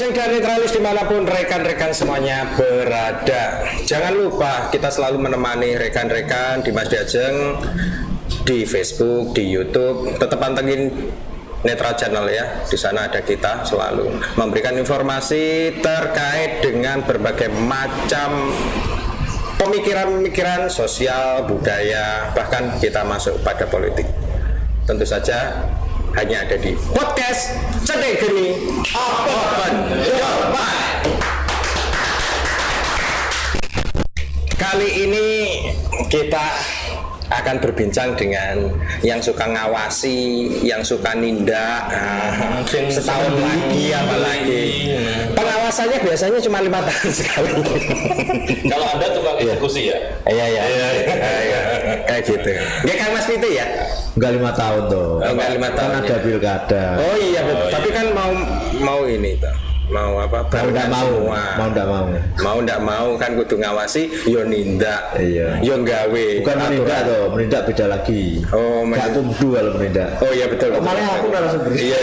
Ajeng dan netralis dimanapun rekan-rekan semuanya berada. Jangan lupa kita selalu menemani rekan-rekan di Mas Ajeng di Facebook, di YouTube. Tetap pantengin Netra Channel ya. Di sana ada kita selalu memberikan informasi terkait dengan berbagai macam pemikiran-pemikiran sosial, budaya, bahkan kita masuk pada politik. Tentu saja hanya ada di podcast Cedek Geni Open Your Mind. Kali ini kita akan berbincang dengan yang suka ngawasi, yang suka nindak, setahun lagi apalagi. Pengawasannya biasanya cuma 5 tahun sekali. Kalau Anda tukang eksekusi ya? Iya. Kayak gitu. Nggak Kang Mas Piti ya? Enggak 5 tahun tuh. Enggak 5 tahun. Kan ada pilkada. Oh iya betul. Tapi kan mau ini tuh. Mau apa? Enggak mau. Mau enggak mau kan kudu ngawasi yo nindak. Iya. Yo nggawe. Bukan menindak tuh, menindak beda lagi. Oh, enggak tuduh kalau menindak. Oh iya betul. Malah aku narasumber. Iya.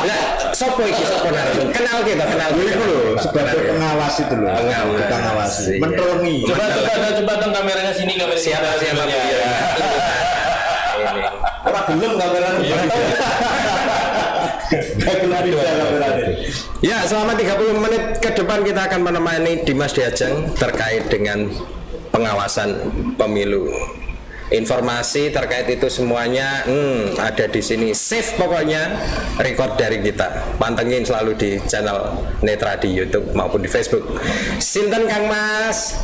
Lah, sopo iki sopo narasumber? Kenal kita lho. Sebagai pengawas itu loh. Pengawas. Mentorongi. Coba dong kameranya sini, kamera siapa ya. Ini. Ora gelem kameranya. Ya, selama 30 menit ke depan kita akan menemani Dimas Diajeng terkait dengan pengawasan pemilu. Informasi terkait itu semuanya ada di sini. Save pokoknya, record dari kita. Pantengin selalu di channel Netra di YouTube maupun di Facebook. Sinten Kang Mas?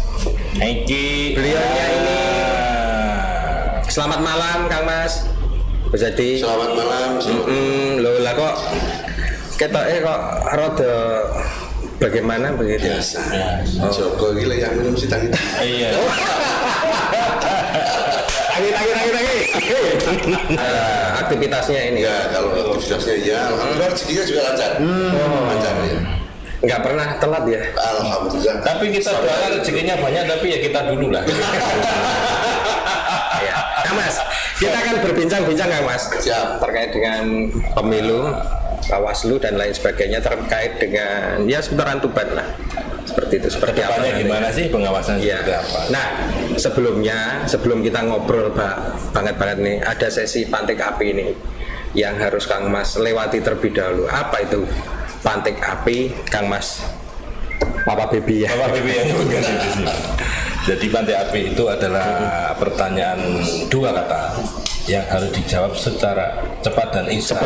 Eki. Beliaunya ini. Selamat malam Kang Mas. Jadi selamat malam. Loh lah kok ketoknya kok rada bagaimana begitu? Biasa. Joko gila yang minum sih tadi. Iya. Lagi. Aktivitasnya ini. Ya kalau aktivitasnya ya, alhamdulillah rezekinya juga lancar. Lancar ya. Nggak pernah telat ya? Alhamdulillah. Tapi kita doakan rezekinya banyak, tapi ya kita dulu lah. Ya. Nah, Mas, kita akan berbincang-bincang Kang Mas. Siap. Terkait dengan pemilu, Bawaslu dan lain sebagainya, terkait dengan ya seputaran Tuban lah. Seperti itu, seperti apa Kedepannya gimana sih pengawasan ya. seperti apa? Nah, sebelum kita ngobrol banget nih, ada sesi pantik api ini yang harus Kang Mas lewati terlebih dahulu. Apa itu pantik api, Kang Mas? Papa Bibi ya. Bapak Bibi yang bukan di sini. Jadi pantai api itu adalah pertanyaan 2 kata yang harus dijawab secara cepat dan instan.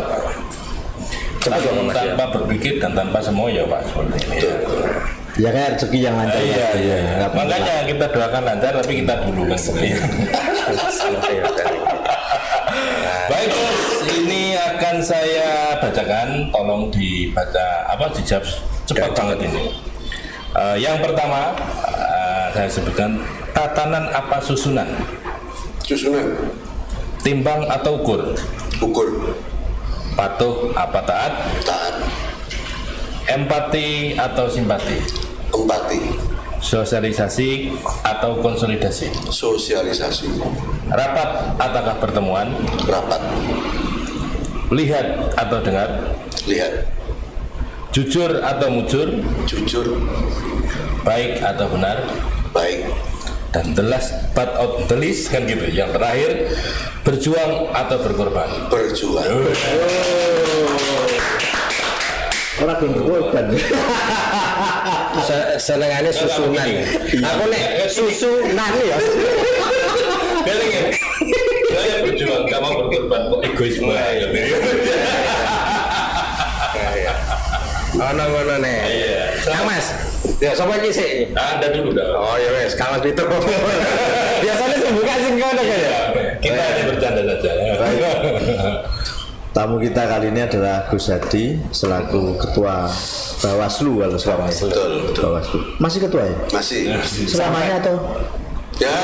Tanpa berpikir dan tanpa semoyo Pak, seperti ini. Ya kayak rezeki yang lancar. Iya. Makanya kita doakan lancar, tapi kita dulu kan. Baik Bos, ini akan saya bacakan. Tolong dibaca dijawab cepat banget ini. Yang pertama saya sebutkan, tatanan apa susunan? Susunan. Timbang atau ukur? Ukur. Patuh apa taat? Taat. Empati atau simpati? Empati. Sosialisasi atau konsolidasi? Sosialisasi. Rapat ataukah pertemuan? Rapat. Lihat atau dengar? Lihat. Jujur atau mujur? Jujur. Baik atau benar? Baik. Dan the last but out the least kan gitu. Yang terakhir, berjuang atau berkorban? Berjuang. Orang berkorban. Senengannya susunan. Aku nek susunan ya. Belengin. Saya berjuang, gak mau berkorban, kok egoisme ya. Ngono nih. Iya. Kang Mas. Ya sapa iki sih? Anda dulu dah. Oh ya wes, Kang Mas Peter. Biasanya sembuhkan sing ngono ya. Kita hanya bercanda saja. Tamu kita kali ini adalah Gus Hadi selaku ketua Bawaslu kalau sekarang. Betul. Bawaslu. Masih ketua ya? Masih. Selamanya atau? Ya.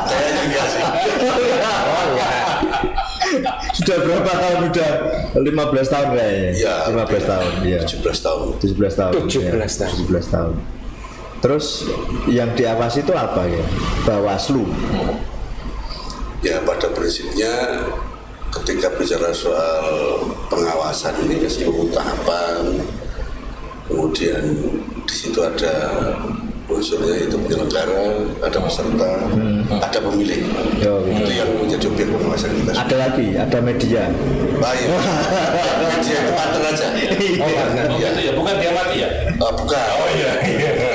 Saya juga sih. Sudah berapa tahun? Sudah 15 tahun kayaknya. Ya. 15 tahun. Iya. 17 tahun. 17 tahun. 17 tahun. 17 tahun. Terus yang diawasi itu apa ya? Bawaslu. Ya pada prinsipnya ketika bicara soal pengawasan ini seluruh tahapan, kemudian di situ ada unsurnya itu penyelenggara, ada peserta, ada pemilih. Itu yang menjadi objek pengawasan kita. Ada lagi, ada media. Baik, media itu partner aja. Oh, partner. Oh, Ya. gitu ya, bukan dia mati ya? Bukan. Oh iya.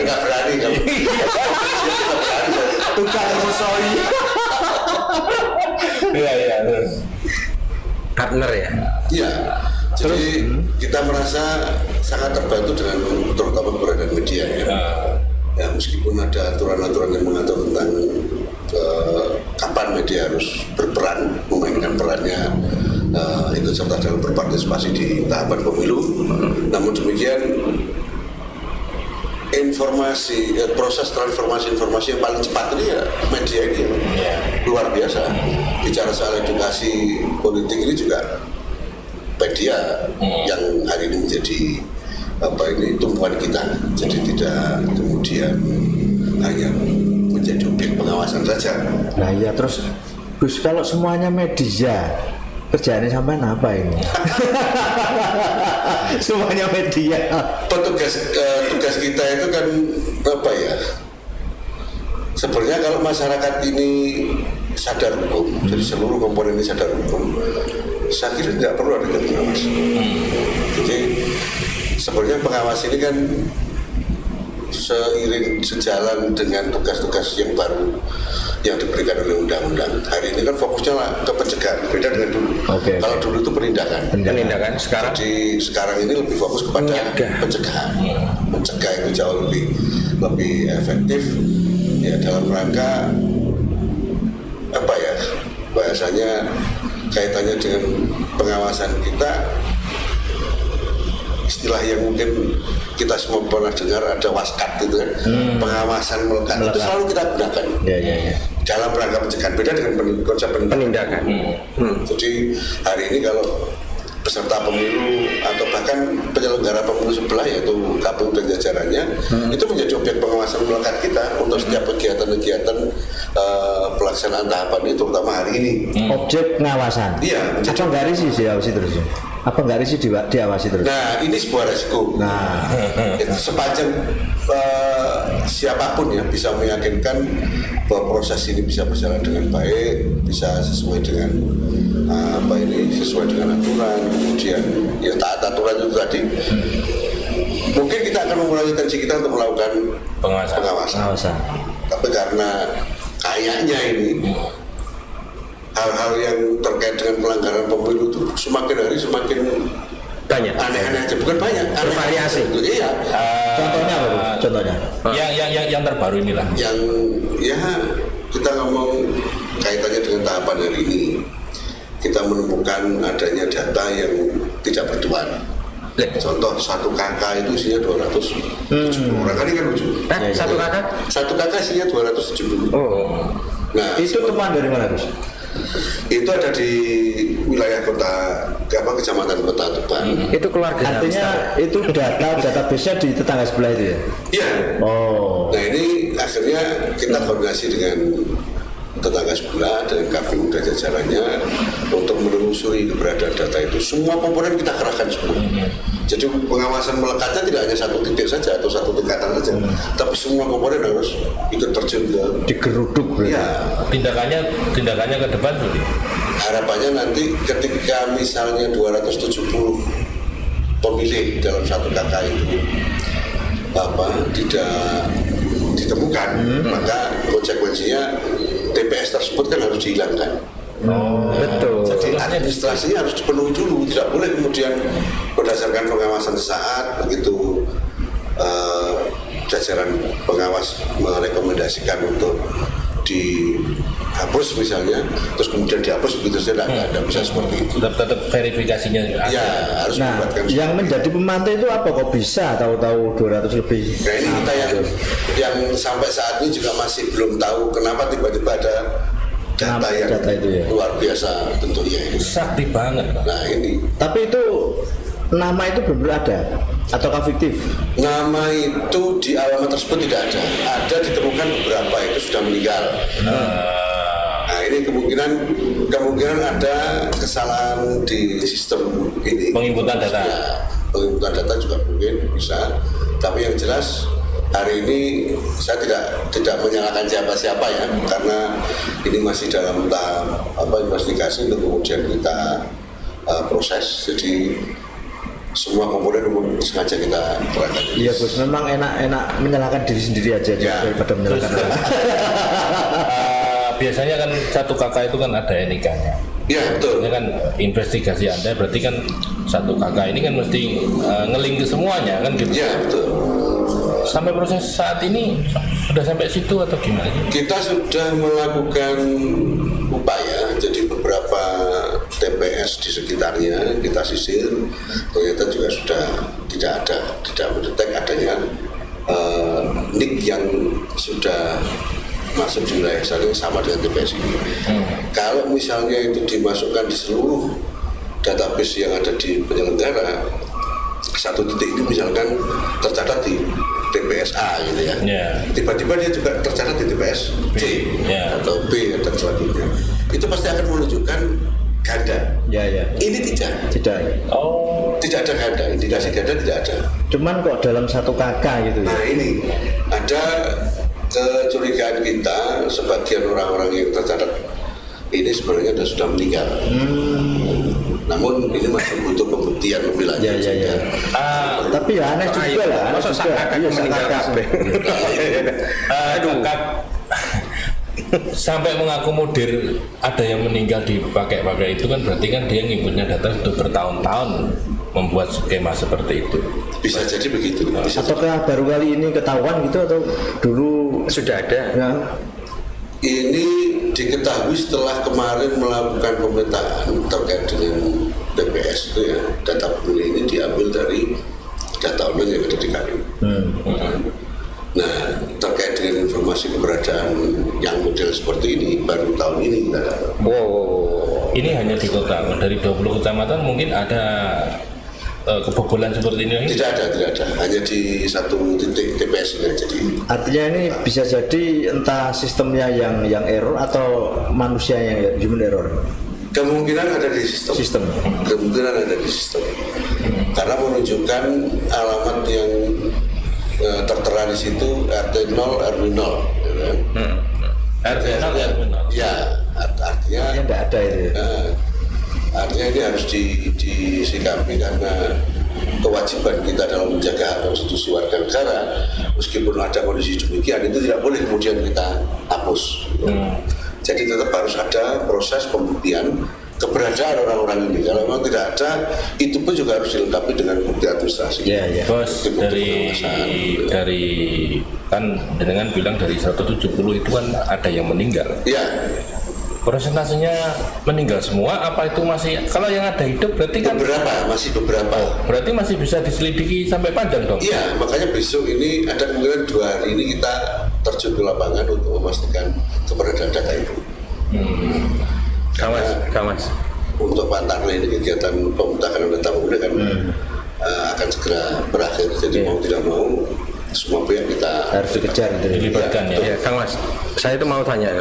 Nggak berani kamu. Tukang musoi. Iya, iya. Partner ya. Iya. Jadi kita merasa sangat terbantu dengan terutama keberadaan media ya. Ya meskipun ada aturan-aturan yang mengatur tentang kapan media harus berperan, memainkan perannya ikut serta dalam berpartisipasi di tahapan pemilu. Namun demikian proses transformasi informasi yang paling cepat ini ya media ini luar biasa. Bicara soal edukasi politik ini juga media yang hari ini menjadi tumpuan kita, jadi tidak kemudian hanya menjadi objek pengawasan saja. Nah iya, terus Gus, kalau semuanya media, kerjaannya sampai apa ini? Semuanya media. Tugas kita itu kan apa ya? Sebenarnya kalau masyarakat ini sadar hukum, jadi seluruh komponen ini sadar hukum, saya kira tidak perlu ada pengawas. Jadi sebenarnya pengawas ini kan sejalan dengan tugas-tugas yang baru yang diberikan oleh undang-undang. Hari ini kan fokusnya ke pencegahan, beda dengan dulu. Kalau dulu itu penindakan. Penindakan sekarang. Jadi sekarang ini lebih fokus kepada pencegahan. Mencegah itu jauh lebih efektif ya dalam rangka apa ya? Bahasanya kaitannya dengan pengawasan kita, istilah yang mungkin kita semua pernah dengar ada waskat gitu kan, pengawasan melekat itu selalu kita gunakan dalam rangka pencegahan, beda dengan konsep penindakan. Jadi hari ini kalau peserta pemilu atau bahkan penyelenggara pemilu sebelah yaitu KPU dan jajarannya itu menjadi objek pengawasan melekat kita untuk setiap kegiatan-kegiatan pelaksanaan tahapan ini, terutama hari ini. Objek pengawasan. Iya. Apa nggak risih diawasi terus? Apa nggak risih diawasi terus? Nah ini sebuah resiko. Nah itu sepanjang siapapun ya bisa meyakinkan bahwa proses ini bisa berjalan dengan baik, bisa sesuai dengan sesuai dengan aturan, kemudian ya taat aturan itu tadi. Mungkin kita akan mengurangi tensi kita untuk melakukan pengawasan. Tapi karena kayaknya ini hal-hal yang terkait dengan pelanggaran pemilu itu semakin hari semakin Banyak. aneh-aneh aja, bukan banyak, Bervariasi. itu iya. contohnya apa Bu? Contohnya? Yang terbaru inilah. Yang ya kita ngomong kaitannya dengan tahapan hari ini, kita menemukan adanya data yang tidak bertuan. Contoh satu KK itu isinya 270 orang, kan ini kan lucu. Satu kakak? Satu KK isinya 270. Oh. Nah, Itu temuan dari mana Gus? itu ada di wilayah kecamatan Kota Tuban. Itu keluarga. Artinya itu database-nya di tetangga sebelah itu ya? Iya. Oh. Nah ini akhirnya kita koordinasi dengan tetangga sebelah dengan KPU dan jajarannya untuk menelusuri keberadaan data itu. Semua komponen kita kerahkan semua. Jadi pengawasan melekatnya tidak hanya satu titik saja atau satu tingkatan saja, tapi semua komponen harus ikut terjun ke Digeruduk berarti. ya. Tindakannya ke depan tuh. Harapannya nanti ketika misalnya 270 pemilih dalam satu KK itu tidak ditemukan, maka konsekuensinya TPS tersebut kan harus dihilangkan. Betul. Jadi administrasinya harus dipenuhi dulu, tidak boleh kemudian berdasarkan pengawasan sesaat begitu jajaran pengawas merekomendasikan untuk dihapus misalnya, terus kemudian dihapus begitu saja, tidak bisa seperti itu. Tetap verifikasinya. Ya harus Nah, membuatkan. yang menjadi pemantau itu apa kok bisa tahu-tahu 200 lebih? Nah ini kita yang sampai saat ini juga masih belum tahu kenapa tiba-tiba ada data yang Data itu ya. luar biasa bentuknya ini. Sakti banget. Nah ini Tapi itu nama itu benar ada ataukah fiktif? nama itu di alamat tersebut tidak ada. Ada ditemukan beberapa itu sudah meninggal. Nah ini kemungkinan ada kesalahan di sistem ini. Penginputan data. Ya, penginputan data juga mungkin bisa. Tapi yang jelas hari ini saya tidak menyalahkan siapa-siapa ya, karena ini masih dalam tahap investigasi untuk kemudian kita proses. Jadi semua komponen sengaja kita kerahkan. Iya Gus, memang enak menyalahkan diri sendiri aja Ya. daripada menyalahkan orang. Biasanya kan satu kakak itu kan ada NIK-nya. Ya betul. Ini kan investigasi Anda berarti kan satu kakak ini kan mesti ngeling ke semuanya kan gitu. Ya betul. Sampai proses saat ini sudah sampai situ atau gimana? Kita sudah melakukan upaya, jadi beberapa TPS di sekitarnya kita sisir, ternyata juga sudah tidak mendetek adanya NIK yang sudah masuk di wilayah sana sama dengan TPS ini. Kalau misalnya itu dimasukkan di seluruh database yang ada di penyelenggara, satu titik ini misalkan tercatat di TPS A gitu ya. Tiba-tiba dia juga tercatat di TPS C atau B dan selanjutnya. Itu pasti akan menunjukkan ganda. Ya. Ini tidak. Tidak ada ganda, indikasi ganda tidak ada. Cuman kok dalam satu kakak gitu ya. Nah ini ada kecurigaan kita, sebagian orang-orang yang tercatat ini sebenarnya sudah meninggal. Namun ini masih butuh pembuktian lebih lanjut. Ya. Tapi ya aneh juga lah. Masa kakak meninggal kabeh. Kakak sampai mengakomodir ada yang meninggal dipakai itu kan berarti kan dia ngikutnya data sudah bertahun-tahun membuat skema seperti itu. Bisa jadi begitu. Ataukah baru kali ini ketahuan gitu atau dulu Sudah ada. ya? Ini diketahui setelah kemarin melakukan pemetaan terkait dengan TPS itu ya, data pemilih ini diambil dari data online yang ada di KPU. Nah, terkait dengan informasi keberadaan yang model seperti ini baru tahun ini kita dapat. Ini hanya di kota, dari 20 kecamatan mungkin ada kebobolan seperti ini? Tidak ada, hanya di satu titik TPS ini. Jadi Artinya ini bisa jadi entah sistemnya yang error atau manusia yang human error. kemungkinan ada di sistem. Kemungkinan ada di sistem. Karena menunjukkan alamat yang tertera di situ RT 0 RW 0. RT 0 RW 0. Ya, artinya Tidak ada itu. artinya ini harus disikapi karena kewajiban kita dalam menjaga hak konstitusi warga negara, meskipun ada kondisi demikian itu tidak boleh kemudian kita hapus. Jadi tetap harus ada proses pembuktian keberadaan orang-orang ini. Kalau memang tidak ada, itu pun juga harus dilengkapi dengan bukti administrasi. Iya. Bos, dari kan dengan bilang dari 170 itu kan ada yang meninggal. Ya, Persentasenya meninggal semua apa itu masih, kalau yang ada hidup berarti kan masih beberapa. berarti masih bisa diselidiki sampai panjang dong. Iya, makanya besok ini ada kemungkinan 2 hari ini kita terjun ke lapangan untuk memastikan keberadaan data itu. Kamas. Untuk Pantarna ini kegiatan pemutakan data pemuda kan akan segera berakhir. Jadi mau tidak mau semua pihak kita Harus dikejar itu. Dilibatkan ya. Ya, Kang Mas, saya itu mau tanya,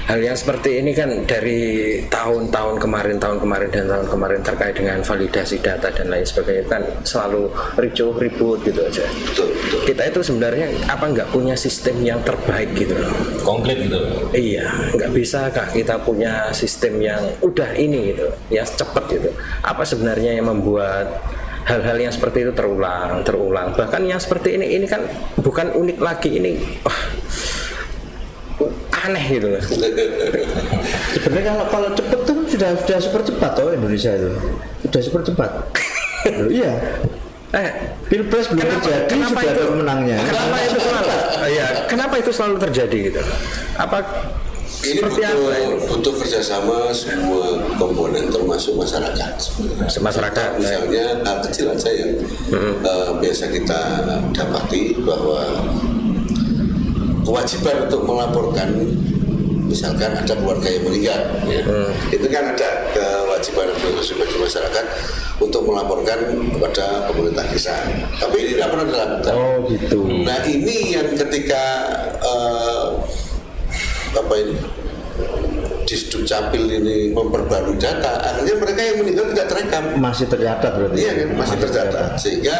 hal yang seperti ini kan dari tahun-tahun kemarin terkait dengan validasi data dan lain sebagainya kan selalu ricuh ribut gitu aja. betul. Kita itu sebenarnya apa nggak punya sistem yang terbaik gitu loh? Konkret gitu. Iya, nggak bisakah kita punya sistem yang udah ini gitu, yang cepat gitu? Apa sebenarnya yang membuat hal-hal yang seperti itu terulang? Bahkan yang seperti ini kan bukan unik lagi, ini aneh gitu loh. Sebenarnya kalau cepet tuh sudah super cepat toh Indonesia itu. Sudah super cepat. Loh, iya. Pilpres belum terjadi sudah ada pemenangnya. Kenapa itu selalu terjadi gitu? Apa Ini butuh kerjasama semua komponen termasuk masyarakat. Masyarakat, misalnya hal kecil aja yang biasa kita dapati bahwa kewajiban untuk melaporkan, misalkan ada keluarga yang meninggal, ya. Itu kan ada kewajiban bagi masyarakat untuk melaporkan kepada pemerintah desa. Tapi ini tidak pernah dilakukan. Oh gitu. Nah ini yang ketika Disdukcapil ini memperbarui data, akhirnya mereka yang meninggal tidak terekam. Masih tercatat berarti. Iya kan, masih tercatat. Sehingga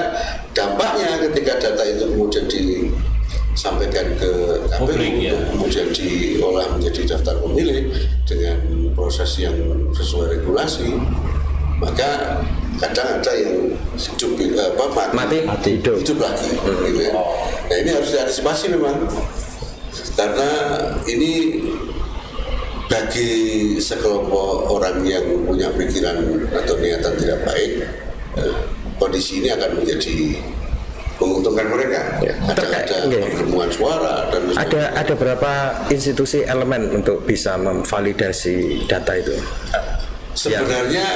dampaknya ketika data itu kemudian disampaikan ke KPU, Publik, ya. kemudian diolah menjadi daftar pemilih dengan proses yang sesuai regulasi, maka kadang ada yang hidup mati hidup. hidup lagi. Gitu ya. Nah ini harus diantisipasi memang, karena ini bagi sekelompok orang yang punya pikiran atau niatan tidak baik, kondisi ini akan menjadi menguntungkan mereka. Kadang ada penggemuan suara dan Ada berapa institusi elemen untuk bisa memvalidasi data itu? sebenarnya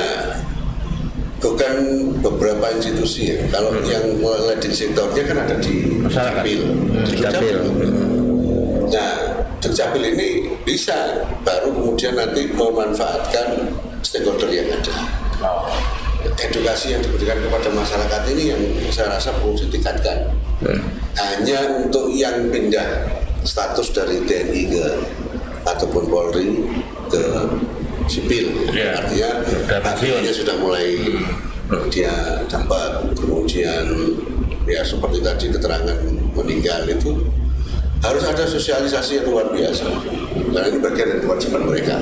bukan beberapa institusi ya. Kalau yang leading sektornya kan ada di Dukcapil. Dukcapil. Nah, Dukcapil ini bisa baru kemudian nanti memanfaatkan stakeholder yang ada. Edukasi yang diberikan kepada masyarakat ini yang saya rasa perlu ditingkatkan. Hanya untuk yang pindah status dari TNI ke ataupun Polri ke sipil, artinya artinya sudah mulai dia dapat, kemudian ya seperti tadi keterangan meninggal itu harus ada sosialisasi yang luar biasa, karena ini bagian dari kewajiban mereka.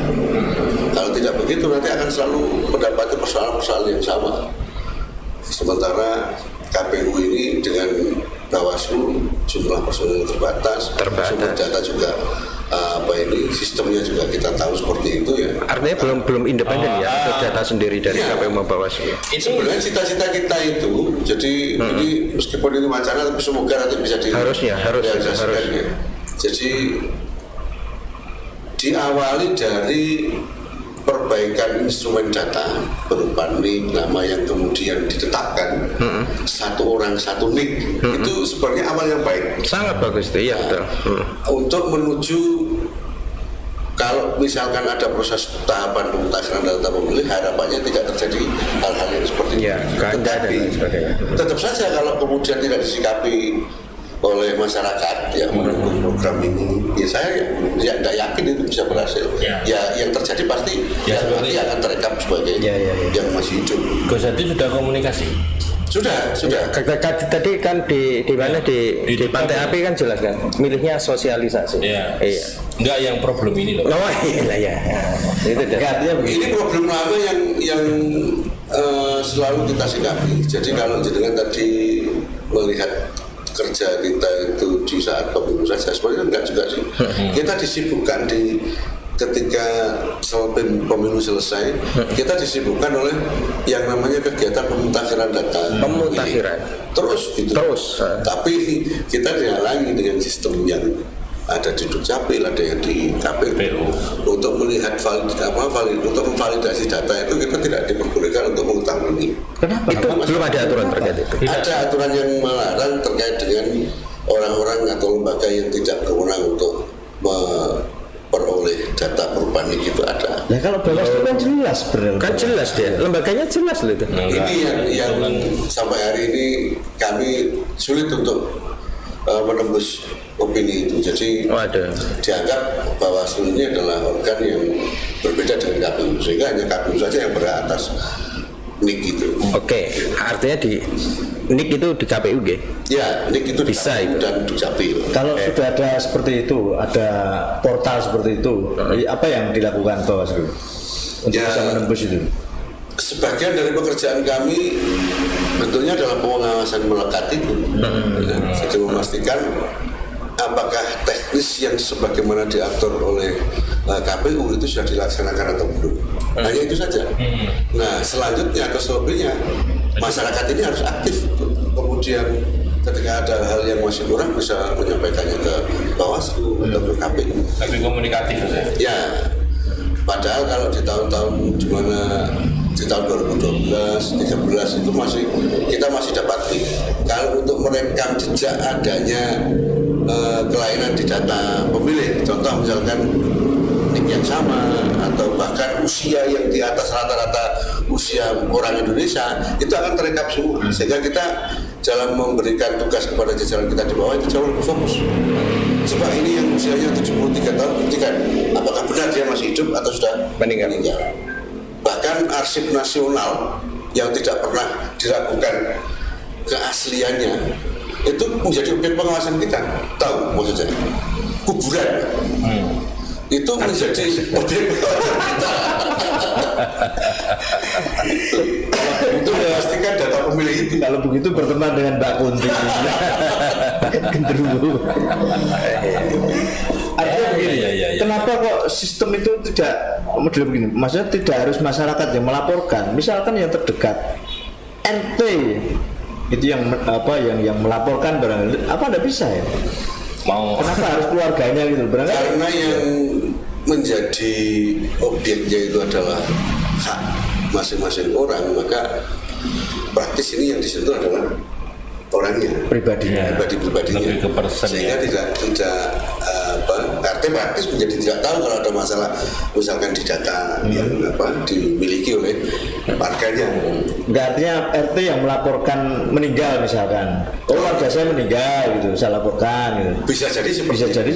Kalau tidak begitu nanti akan selalu mendapati persoalan-persoalan yang sama. Sementara KPU ini dengan Bawaslu jumlah personil terbatas. Sumber data juga sistemnya juga kita tahu seperti itu ya. Artinya belum independen ya untuk data sendiri dari KPU maupun Bawaslu. Sebenarnya cita-cita kita itu, jadi ini meskipun ini wacana tapi semoga nanti bisa direalisasikan ya. Jadi diawali dari perbaikan instrumen data berupa NIK, nama yang kemudian ditetapkan satu orang satu NIK, itu sebenarnya awal yang baik. Sangat bagus itu, iya betul. Untuk menuju kalau misalkan ada proses tahapan pemutakhiran data pemilih, harapannya tidak terjadi hal-hal yang seperti itu. Tetapi tetap saja kalau kemudian tidak disikapi oleh masyarakat yang mendukung program ini, ya saya tidak yakin itu bisa berhasil. Ya yang terjadi pasti nanti akan terekam sebagai yang masih hidup. Gus Hadi sudah komunikasi? Sudah. Tadi kan di mana di Pantai Api kan jelas kan, milihnya sosialisasi. Iya. Enggak yang problem ini loh. Oh iya. Itu ini problem lama yang selalu kita sikapi. Jadi kalau jenengan tadi melihat kerja kita itu di saat pemilu saja, sebenarnya enggak juga sih. Kita disibukkan ketika pemilu selesai, kita disibukkan oleh yang namanya kegiatan pemutakhiran data. Terus. Tapi kita dihalangi dengan sistem yang ada di Dukcapil, ada yang di KPU. Untuk melihat untuk memvalidasi data itu kita tidak diperbolehkan untuk mengetahui ini. Kenapa? Itu belum ada aturan terkait itu. Ada aturan yang melarang terkait dengan orang-orang atau lembaga yang tidak berwenang untuk memperoleh data perubahan itu ada. Ya kalau Bawaslu kan jelas kan jelas dia, lembaganya jelas loh itu. Ini yang sampai hari ini kami sulit untuk menembus opini itu. Jadi dianggap Bawaslu ini adalah organ yang berbeda dengan KPU, sehingga hanya KPU saja yang berhak atas NIK itu. Oke, artinya di NIK itu di KPU gitu? Ya, NIK itu bisa di KPU dan Dukcapil. Kalau sudah ada seperti itu, ada portal seperti itu, apa yang dilakukan Bawaslu untuk bisa menembus itu? Sebagian dari pekerjaan kami bentuknya adalah pengawasan melekat itu. Jadi memastikan apakah teknis yang sebagaimana diatur oleh KPU itu sudah dilaksanakan atau belum. Hanya itu saja. Nah selanjutnya atau selebihnya masyarakat ini harus aktif. Kemudian ketika ada hal yang masih kurang bisa menyampaikannya ke Bawaslu atau ke KPU. Tapi komunikatif ya. Padahal kalau di tahun-tahun di mana di tahun 2012, 2013 itu kita masih dapat kalau untuk merekam jejak adanya kelainan di data pemilih, contoh misalkan NIK yang sama atau bahkan usia yang di atas rata-rata usia orang Indonesia itu akan terekam semua, sehingga kita dalam memberikan tugas kepada jajaran kita di bawah itu jauh lebih fokus. Sebab ini yang usianya 73 tahun buktikan apakah benar dia masih hidup atau sudah Meninggal. Bahkan arsip nasional yang tidak pernah diragukan keasliannya itu menjadi objek pengawasan kita. Tahu maksud saya? Kuburan itu menjadi objek pengawasan kita. Itu memastikan data pemilih itu. Kalau begitu berteman dengan Mbak Kunti. Genderuwo. Artinya begini, kenapa kok sistem itu tidak model begini? Maksudnya tidak harus masyarakat yang melaporkan. Misalkan yang terdekat RT itu yang melaporkan barangkali apa tidak bisa ya? Kenapa harus keluarganya gitu? Barangkali Karena yang menjadi objeknya itu adalah hak masing-masing orang, maka praktis ini yang disentuh adalah orangnya, pribadinya. pribadinya, Lebih ke person, sehingga ya. tidak RT praktis menjadi tidak tahu kalau ada masalah misalkan di data yang dimiliki oleh warganya. Enggak, artinya RT yang melaporkan meninggal misalkan. Oh, warga saya meninggal gitu, saya laporkan gitu. Bisa jadi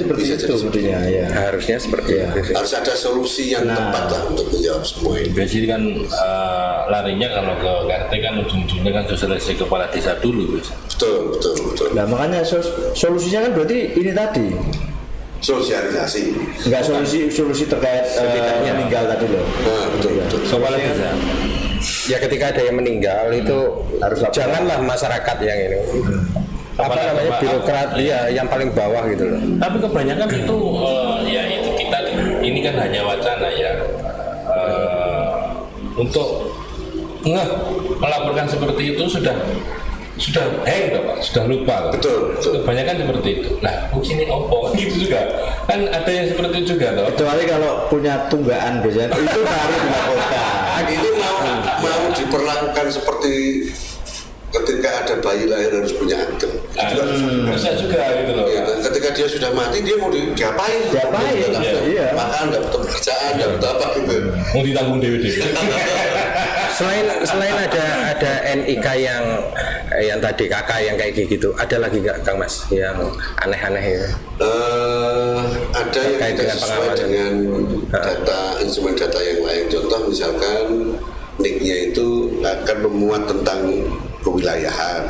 seperti itu sebetulnya ya. Harusnya seperti itu. Harus ada solusi yang tepat lah untuk menjawab semua ini. Biasanya kan larinya kalau ke RT kan ujung-ujungnya kan sosialisasi kepala desa dulu biasa. Betul. Nah makanya solusinya kan berarti ini tadi. Sosialisasi. Enggak solusi terkait meninggal tadi loh. Nah, betul. Kepala desa. Ya ketika ada yang meninggal itu Harus lapor. janganlah masyarakat yang ini. Apa namanya birokrat yang paling bawah gitu loh. Tapi kebanyakan itu ya itu kita ini kan hanya wacana ya. Untuk melaporkan seperti itu sudah hang Pak, sudah lupa. Betul. Kebanyakan seperti itu. Nah, begini opo gitu juga. Kan ada yang seperti itu juga toh. Kecuali kalau punya tunggaan biasanya itu baru dilaporkan. Ini mau diperlakukan seperti ketika ada bayi lahir harus punya akte. Bisa juga gitu loh. Ya, ketika dia sudah mati dia mau diapain? Iya. Makan, dapat pekerjaan, dapat apa gitu. Mau ditanggung dewe-dewe. Selain ada NIK yang tadi kakak yang kayak gitu, ada lagi nggak Kang Mas yang aneh-aneh ya? Ada yang Terkait tidak dengan sesuai pengawasan. dengan data instrumen data yang lain. Contoh misalkan NIK-nya itu akan memuat tentang kewilayahan,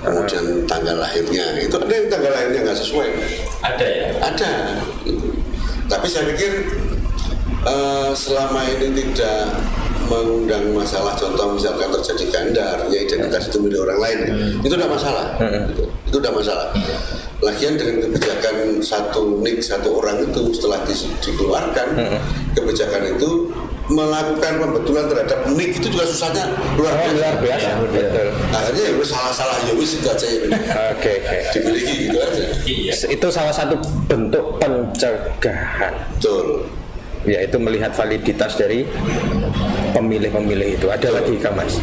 kemudian tanggal lahirnya. Itu ada yang tanggal lahirnya nggak sesuai. Ada ya. Ada. Tapi saya pikir selama ini tidak mengundang masalah, contoh misalkan terjadi gandar, ya identitas itu milik orang lain, itu tidak masalah. Itu tidak masalah. Lagian dengan kebijakan satu NIK satu orang itu setelah dikeluarkan, kebijakan itu melakukan pembetulan terhadap NIK itu juga susahnya luar biasa. Betul. Akhirnya ya salah ya wis itu aja ya. Oke. Dimiliki gitu aja. Iya. Itu salah satu bentuk pencegahan, Betul. yaitu melihat validitas dari pemilih-pemilih itu. Ada lagi Kang Mas,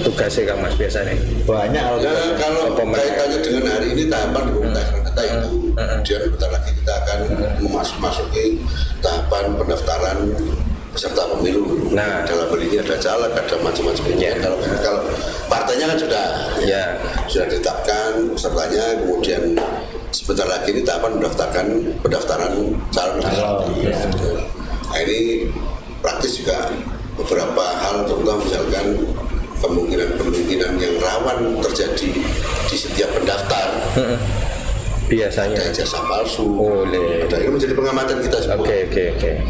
tugasnya Kang Mas biasanya Banyak Ya, kalau kaitannya dengan hari ini tahapan di pemutakhiran data itu, kemudian bentar lagi kita akan memasuki tahapan pendaftaran peserta pemilu. Nah. Dalam hal ini ada caleg, ada macam-macam. Kalau partainya kan sudah ditetapkan pesertanya, kemudian sebentar lagi ini tahapan pendaftaran calon. Nah, ini praktis juga beberapa hal, contoh misalkan kemungkinan yang rawan terjadi di setiap pendaftar. biasanya. Ada jasa palsu. Boleh. Ada, ini menjadi pengamatan kita semua. Oke.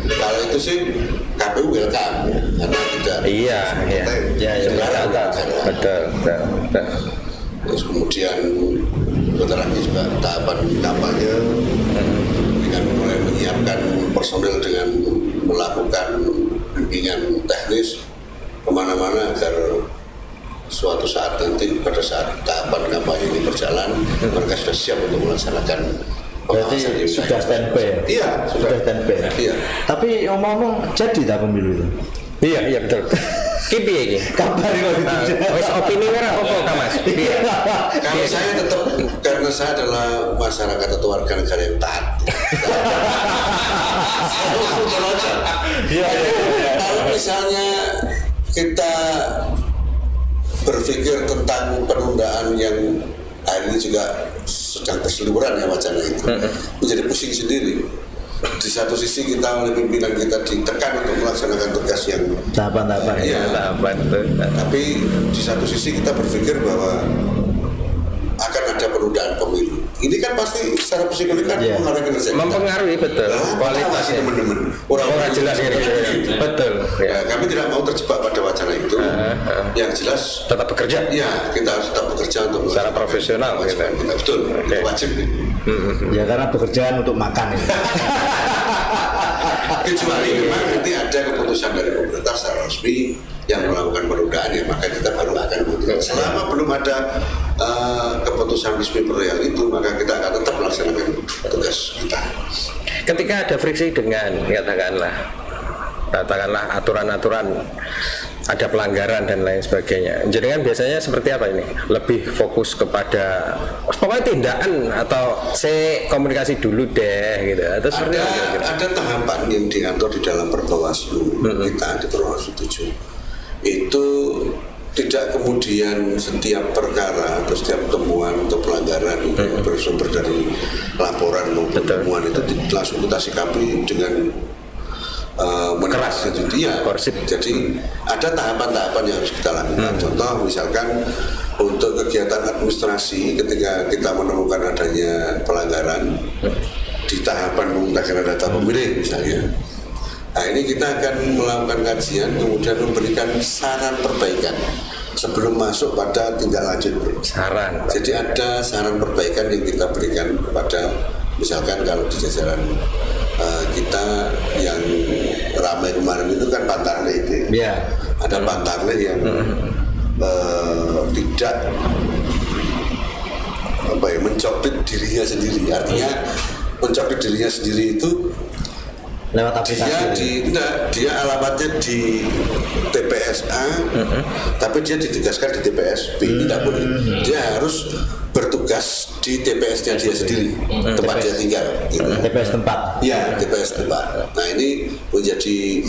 Kalau itu sih KPU welcome, karena tidak. Iya. Betul. Terus kemudian bentar lagi juga tahapan kampanye dengan mulai menyiapkan personel dengan melakukan bimbingan teknis kemana-mana agar suatu saat nanti pada saat tahapan kampanye ini berjalan mereka sudah siap untuk melaksanakan pengawasan. Berarti sudah standby ya? Iya, sudah standby. Iya. Tapi ngomong-ngomong jadi tak pemilu itu? Iya betul. Kipi iki. Kabar itu. Wis opini ora apa Kang Mas? Kalau saya tetap, karena saya adalah masyarakat atau warga negara yang taat. Kalau misalnya kita berpikir tentang penundaan yang hari ini juga sedang berseliweran ya wacana itu, menjadi pusing sendiri. Di satu sisi kita oleh pimpinan kita ditekan untuk melaksanakan tugas yang tahapan-tahapan tahapan itu. tapi di satu sisi kita berpikir bahwa akan ada penundaan pemilu. Ini kan pasti secara psikologi kan mempengaruhi kinerja kita. Mempengaruhi betul kualitasnya. Teman-teman. Orang jelas ya. Betul. Ya, kami tidak mau terjebak pada wacana itu. Yang jelas tetap bekerja. Ya, kita harus tetap bekerja untuk secara profesional. Kita. Betul. Okay. Wajib. Ya karena pekerjaan untuk makan ini. Kecuali memang nanti ada keputusan dari pemerintah secara resmi yang melakukan penundaan ya, maka kita baru akan memutuskan. Selama belum ada keputusan resmi perihal itu, maka kita akan tetap melaksanakan tugas kita. Ketika ada friksi dengan katakanlah aturan-aturan, ada pelanggaran dan lain sebagainya. Jadi kan biasanya seperti apa ini? Lebih fokus kepada pokoknya tindakan atau komunikasi dulu deh gitu. Atau seperti ada tahapan yang diatur di dalam Perbawaslu kita di Perbawaslu 7. Itu tidak kemudian setiap perkara atau setiap temuan atau pelanggaran yang bersumber dari laporan maupun temuan itu langsung kita sikapi dengan keras jadi ada tahapan-tahapan yang harus kita lakukan. Contoh misalkan untuk kegiatan administrasi ketika kita menemukan adanya pelanggaran di tahapan pemutahiran data pemilih misalnya, nah ini kita akan melakukan kajian kemudian memberikan saran perbaikan sebelum masuk pada tindak lanjut. Saran. Jadi ada saran perbaikan yang kita berikan kepada misalkan kalau di jajaran kita yang ramai kemarin itu kan Pantarle itu. Yeah. Ada Pantarle yang tidak mencoplit dirinya sendiri. Artinya mencoplit dirinya sendiri itu lewat aplikasi. Dia alamatnya di TPSA, tapi dia ditugaskan di TPS B. Tidak boleh. Dia harus bertugas di TPS-nya dia sendiri, tempat dia tinggal. Gitu. TPS tempat. Ya, TPS tempat. Nah ini menjadi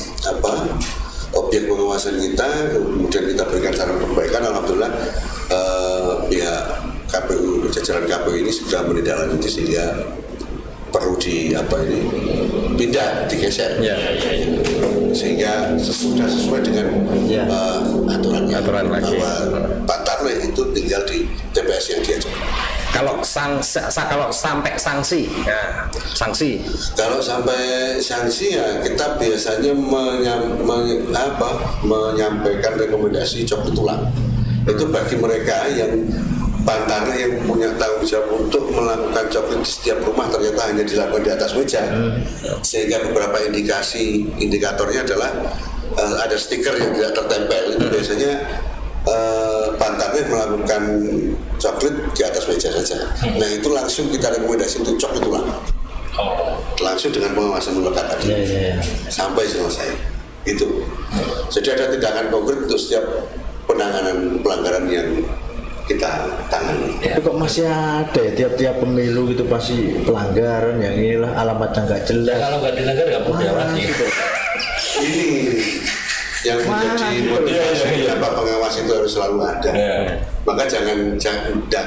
objek pengawasan kita. Kemudian kita berikan saran perbaikan. Alhamdulillah pihak KPU, jajaran KPU ini sudah menindaklanjuti sehingga perlu pindah, digeser, sehingga sudah sesuai dengan aturan lagi. Bahwa Pantarle itu tinggal di TPS yang dia coba. Kalau sampai sanksi, Kalau sampai sanksi ya kita biasanya menyampaikan rekomendasi copot tulang. Itu bagi mereka yang Pantarle yang punya tanggung jawab untuk melakukan coklit di setiap rumah ternyata hanya dilakukan di atas meja, sehingga beberapa indikatornya adalah ada stiker yang tidak tertempel. Itu biasanya Pantarle melakukan coklit di atas meja saja. Nah itu langsung kita rekomendasi untuk coklit ulang, langsung dengan pengawasan melekat tadi sampai selesai. Itu jadi ada tindakan konkret untuk setiap penanganan pelanggaran yang kita tangani. Tapi kok masih ada ya tiap-tiap pemilu gitu pasti pelanggaran yang inilah alamatnya nggak jelas. Ya, kalau nggak dilanggar nggak perlu diawasi. Ini yang menjadi motivasi apa pengawas itu harus selalu ada. Maka jangan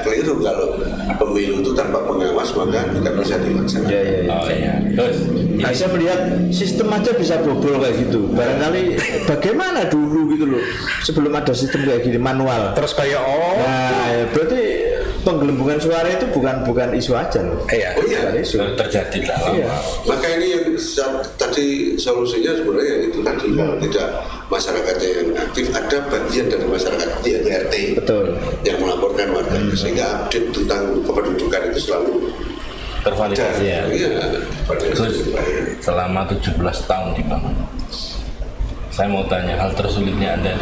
keliru kalau pemilu itu tanpa pengawas maka tidak bisa dilaksanakan. Terus Saya melihat sistem aja bisa bobol kayak gitu. Barangkali bagaimana dulu gitu loh sebelum ada sistem kayak gini manual. terus kayak Nah, ya berarti penggelembungan suara itu bukan isu aja loh. Bukan isu. terjadi lama. Maka ini yang tadi solusinya sebenarnya itu tadi kalau tidak masyarakat yang aktif, ada bagian dari masyarakat di RT yang melaporkan warganya sehingga update tentang kependudukan itu selalu Tervalidasi ya. Terus selama 17 tahun di mana? Saya mau tanya hal tersulitnya Anda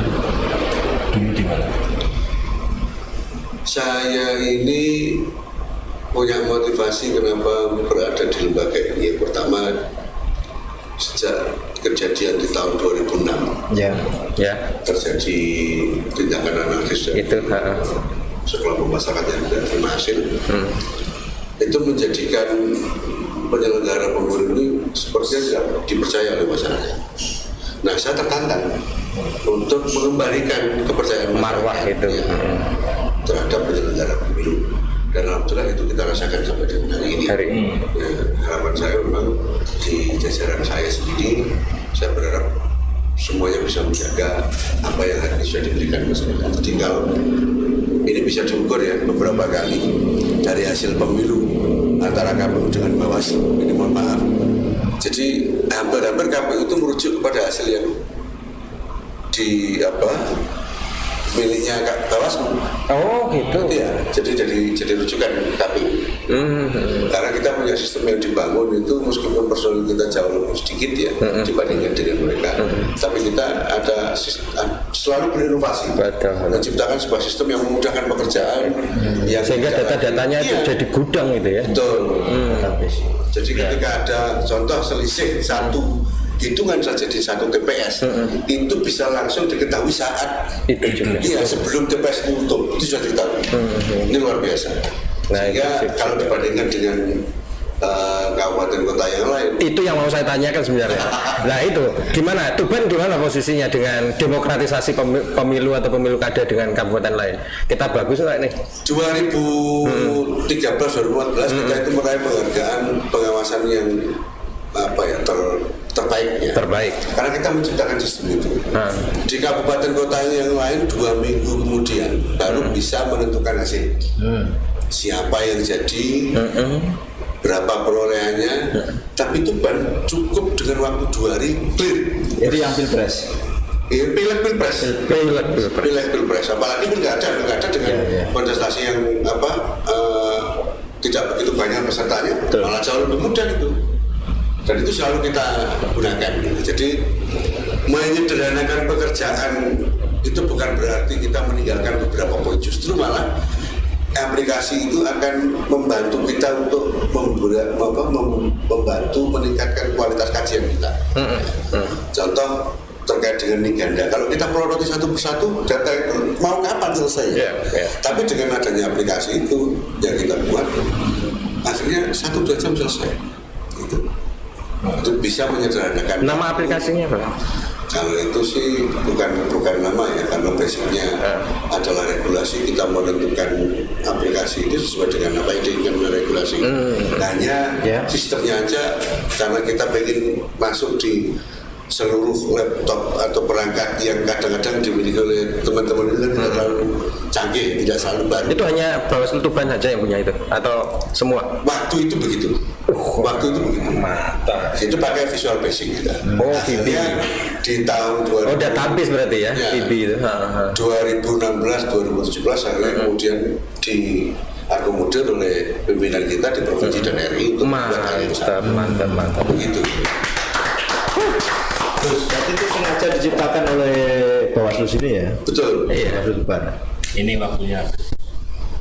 dulu di mana? Saya ini punya motivasi kenapa berada di lembaga ini. Yang pertama sejak kejadian di tahun 2006 terjadi tindakan anarkis itu sekelompok masyarakat yang tidak terima hasil. Itu menjadikan penyelenggara pemilu ini sepertinya tidak dipercaya oleh masyarakat. Nah, saya tertantang untuk mengembalikan kepercayaan marwah itu terhadap penyelenggara pemilu. dan alhamdulillah itu kita rasakan sampai dengan hari ini. Ya, harapan saya memang di jajaran saya sendiri, saya berharap semuanya bisa menjaga apa yang hari ini sudah diberikan masyarakat. Jadi kalau ini bisa diukur ya beberapa kali dari hasil pemilu antara KPU dengan Bawaslu, ini mohon maaf. Jadi hampir-hampir KPU itu merujuk kepada hasil yang miliknya Bawaslu. Oh gitu. Iya, jadi rujukan KPU. Karena kita punya sistem yang dibangun itu meskipun personil kita jauh lebih sedikit ya dibandingkan dengan mereka, tapi kita ada selalu berinovasi, menciptakan sebuah sistem yang memudahkan pekerjaan, yang sehingga data-datanya itu jadi gudang gitu ya. Betul. Jadi ketika ada contoh selisih satu hitungan saja di satu TPS itu bisa langsung diketahui saat itu juga. Iya, sebelum TPS tutup itu sudah diketahui. Ini luar biasa. Sehingga kalau dibandingkan dengan kabupaten kota yang lain, itu yang mau saya tanyakan sebenarnya. Nah itu gimana? Tuban gimana posisinya dengan demokratisasi pemilu atau pemilu kada dengan kabupaten lain? Kita bagus nggak nih? 2013-2014 kita itu meraih penghargaan pengawasan yang terbaik karena kita menciptakan sistem itu. Di kabupaten kota yang lain 2 minggu kemudian baru bisa menentukan hasil, siapa yang jadi, berapa perolehannya. Tapi Tuban cukup dengan waktu 2 hari clear. Itu yang pilpres. Pilpres. Apalagi pilkada dengan kontestasi yang tidak begitu banyak pesertanya, malah jauh lebih mudah itu. Dan itu selalu kita gunakan. Jadi menyederhanakan pekerjaan itu bukan berarti kita meninggalkan beberapa poin. Justru malah aplikasi itu akan membantu kita untuk membantu meningkatkan kualitas kajian kita. Contoh terkait dengan Niganda, kalau kita peloroti satu persatu data itu mau kapan selesai? Tapi dengan adanya aplikasi itu yang kita buat, akhirnya 1-2 jam selesai. Itu bisa menyederhanakan. Nama aplikasinya apa? Kalau itu sih bukan nama ya, karena basicnya adalah regulasi. Kita menentukan aplikasi itu sesuai dengan apa yang diinginkan oleh regulasi. Hanya sistemnya aja, karena kita ingin masuk di seluruh laptop atau perangkat yang kadang-kadang dimiliki oleh teman-teman itu kan tidak terlalu canggih, tidak selalu baru. Itu hanya Bawaslu Tuban saja yang punya itu atau semua? Waktu itu begitu. Mantap. Itu pakai Visual Basic kita. Akhirnya di tahun 2000. database berarti ya, IB itu. 2016-2017 akhirnya kemudian diakomodir oleh pimpinan kita di provinsi dan RI untuk membuat hal yang sama. Mantap. Begitu. Terus berarti itu sengaja diciptakan oleh Bawaslu sini ya? Betul. Iya, Bawaslu Tuban. Ini waktunya.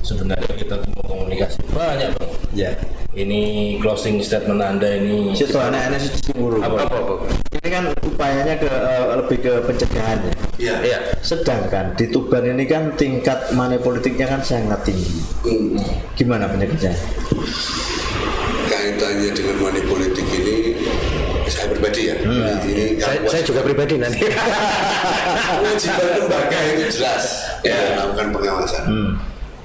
Sebenarnya kita mau komunikasi banyak bang. Ya. Ini closing statement Anda ini. Situ anak-anak situ guru. Apa? Ini kan upayanya lebih ke pencegahan ya. Iya. Sedangkan di Tuban ini kan tingkat money politiknya kan sangat tinggi. Gimana pencegahannya? Kaitannya dengan money politik ini saya pribadi ya. Ini Saya juga pribadi nanti. kewajiban lembaga itu jelas melakukan pengawasan.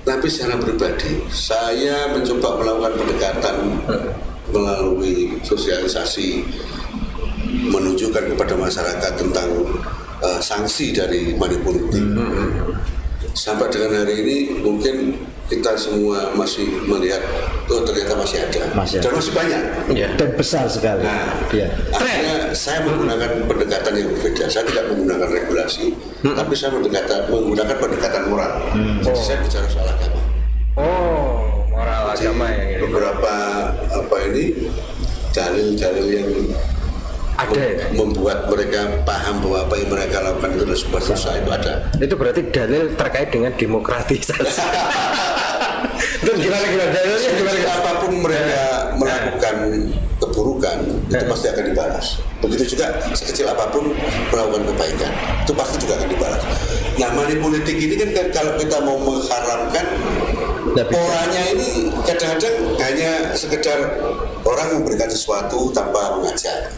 Tapi secara pribadi saya mencoba melakukan pendekatan melalui sosialisasi, menunjukkan kepada masyarakat tentang sanksi dari money politik. Sampai dengan hari ini mungkin kita semua masih melihat ternyata masih ada. Dan masih banyak dan besar sekali. Akhirnya saya menggunakan pendekatan yang berbeda. Saya tidak menggunakan regulasi, tapi saya menggunakan pendekatan moral. Jadi saya bicara soal agama. Moral agama yang ini. Beberapa dalil-dalil yang ada ya? Membuat mereka paham bahwa apa yang mereka lakukan itu adalah sebuah dosa, itu ada. Itu berarti dalil terkait dengan demokratisasi. Itu gimana dalilnya? Apapun mereka melakukan keburukan itu pasti akan dibalas. Begitu juga sekecil apapun melakukan kebaikan itu pasti juga akan dibalas. Nah, money politik ini kan kalau kita mau mengharamkan polanya ini kadang-kadang hanya sekedar orang memberikan sesuatu tanpa mengajak.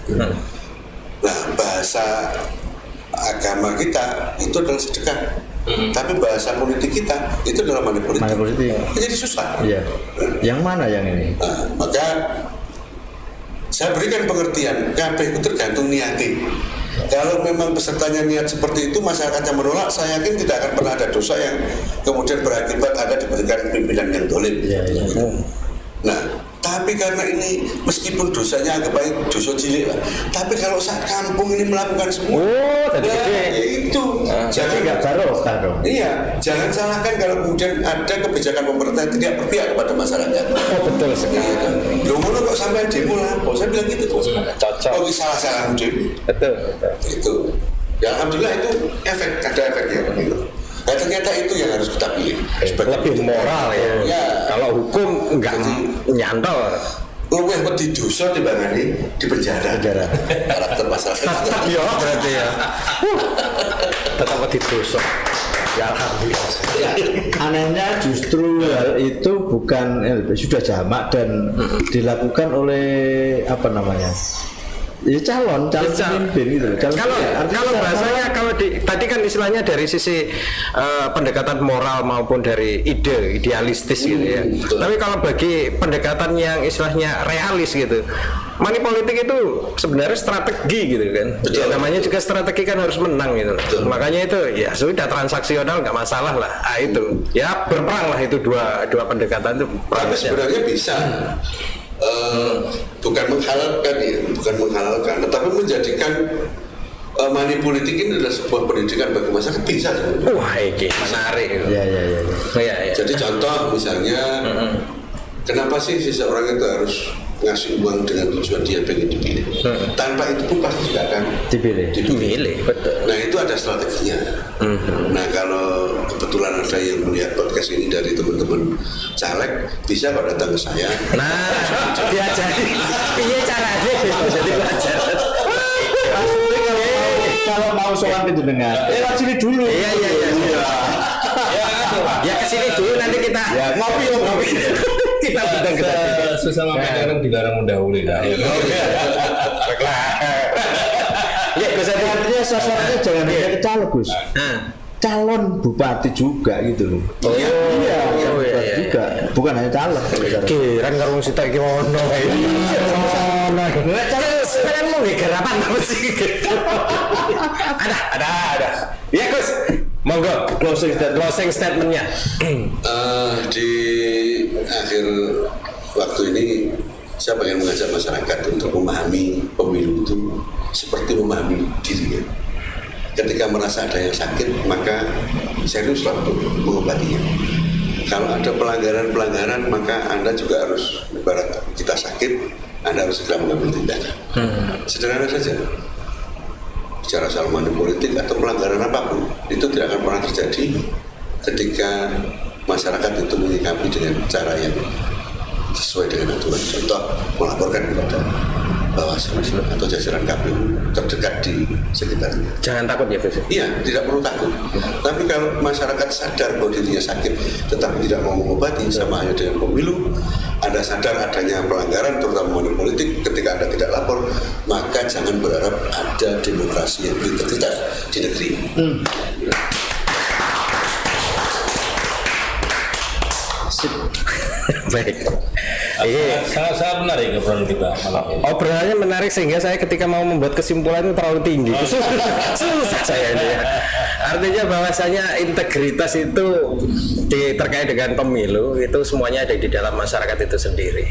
Nah, bahasa agama kita itu adalah sedekah. Tapi bahasa politik kita itu adalah money politik. Money politik. Jadi susah. Iya. Yang mana yang ini? Nah, maka saya berikan pengertian, kabeh itu tergantung niati. Kalau memang pesertanya niat seperti itu, masyarakatnya menolak, saya yakin tidak akan pernah ada dosa yang kemudian berakibat ada diberikan pimpinan yang dolim. Nah, tapi karena ini meskipun dosanya agak baik, dosa cilik lah. Tapi kalau sak kampung ini melakukan semua, ya itu. Jadi nggak barokah dong. Iya, jangan salahkan kalau kemudian ada kebijakan pemerintah tidak berpihak kepada masyarakat. Betul sekali. Loh, ngono kok sampai demo lah? Saya bilang gitu tuh. Cocok. Oh, salah demo. Betul. Itu. Ya alhamdulillah itu ada efeknya gitu. Nah, ternyata itu yang harus kita pilih. Lebih moral ya. Kalau hukum enggak nyantol. Luwih wedi dosa timbangane di penjara. Karakter masyarakat. Ya berarti ya. Tetap wedi dosa. Ya alhamdulillah. Anehnya justru hal itu bukan sudah jamak dan dilakukan oleh apa namanya? Ya calon pemimpin gitu. Kalau bahasanya tadi kan istilahnya dari sisi pendekatan moral maupun dari idealistis gitu ya. Tapi kalau bagi pendekatan yang istilahnya realis gitu, money politik itu sebenarnya strategi gitu kan. Ya, namanya juga strategi kan harus menang gitu. Makanya itu ya sudah transaksional nggak masalah lah. Itu ya berperang lah itu dua pendekatan itu. Tapi sebenarnya bisa. Bukan menghalalkan, tetapi menjadikan money politik ini adalah sebuah pendidikan bagi masyarakat bisa. Wah, ini menarik. Ya. Jadi contoh misalnya, kenapa sih seseorang itu harus ngasih uang dengan tujuan dia pengen dipilih? Tanpa itu pun pasti juga akan dipilih. Betul. Nah itu ada strateginya. Nah kalau kebetulan ada yang melihat podcast ini dari teman-teman caleg, bisa kok datang ke saya. Nah, diajari. Iya caranya jadi pelajaran. Kalau mau soal penjenengan, lewat sini dulu. Iya. Ya kesini dulu nanti kita ngopi. Kita undang ke sesama kadang dilarang mendahului lah. Ya, Gus artinya sosoknya jangan hanya caleg, Gus. Calon bupati juga gitu loh. Iya. Juga. Bukan hanya caleg. Kiran karo sita iki ono kae. Sekarang mau gerapan apa sih gitu. Ada. Ya Gus, monggo closing statement-nya. Di akhir waktu ini saya ingin mengajak masyarakat untuk memahami pemilu itu seperti memahami dirinya. Ketika merasa ada yang sakit, maka seriuslah untuk mengobatinya. Kalau ada pelanggaran, maka Anda juga harus, ibarat kita sakit, Anda harus segera mengambil tindakan. Sederhana saja. Bicara soal money politik atau pelanggaran apapun, itu tidak akan pernah terjadi ketika masyarakat itu menyikapi dengan cara yang sesuai dengan aturan. Contoh, melaporkan kepada Bawaslu atau jajaran KPU terdekat di sekitarnya. Jangan takut ya Gus. Iya, tidak perlu takut. Tapi kalau masyarakat sadar bahwa dirinya sakit tetapi tidak mau mengobati, sama halnya dengan pemilu, Anda sadar adanya pelanggaran terutama money politik, ketika Anda tidak lapor, maka jangan berharap ada demokrasi yang berintegritas di negeri. Baik. Sangat menarik obrolan kita malam ini. Obrolannya menarik sehingga saya ketika mau membuat kesimpulan itu terlalu tinggi. Susah saya ini ya. Artinya bahwasanya integritas itu terkait dengan pemilu itu semuanya ada di dalam masyarakat itu sendiri.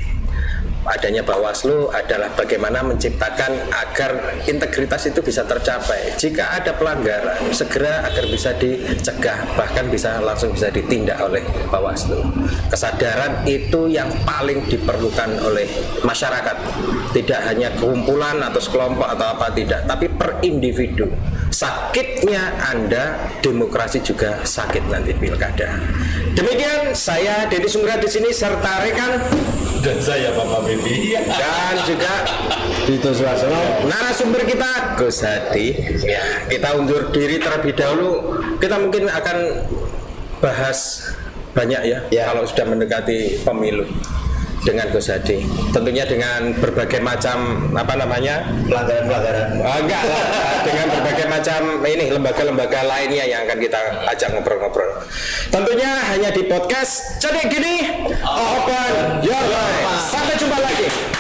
Adanya Bawaslu adalah bagaimana menciptakan agar integritas itu bisa tercapai. Jika ada pelanggaran, segera agar bisa dicegah, bahkan langsung bisa ditindak oleh Bawaslu. Kesadaran itu yang paling diperlukan oleh masyarakat. Tidak hanya kumpulan atau sekelompok atau apa tidak, tapi per individu. Sakitnya Anda, demokrasi juga sakit nanti pilkada. Demikian saya Deddy Sumra di sini serta rekan Dan saya Bapak Bibi dan juga Dito Suarsono, narasumber kita Gus Hadi. Ya, kita undur diri terlebih dahulu. Kita mungkin akan bahas banyak ya. Kalau sudah mendekati pemilu. dengan Gus Hadi. Tentunya dengan berbagai macam pelanggaran enggak lah, dengan berbagai macam ini lembaga-lembaga lainnya yang akan kita ajak ngobrol-ngobrol. Tentunya hanya di podcast Cedik Gini Open Your Mind. Sampai jumpa lagi.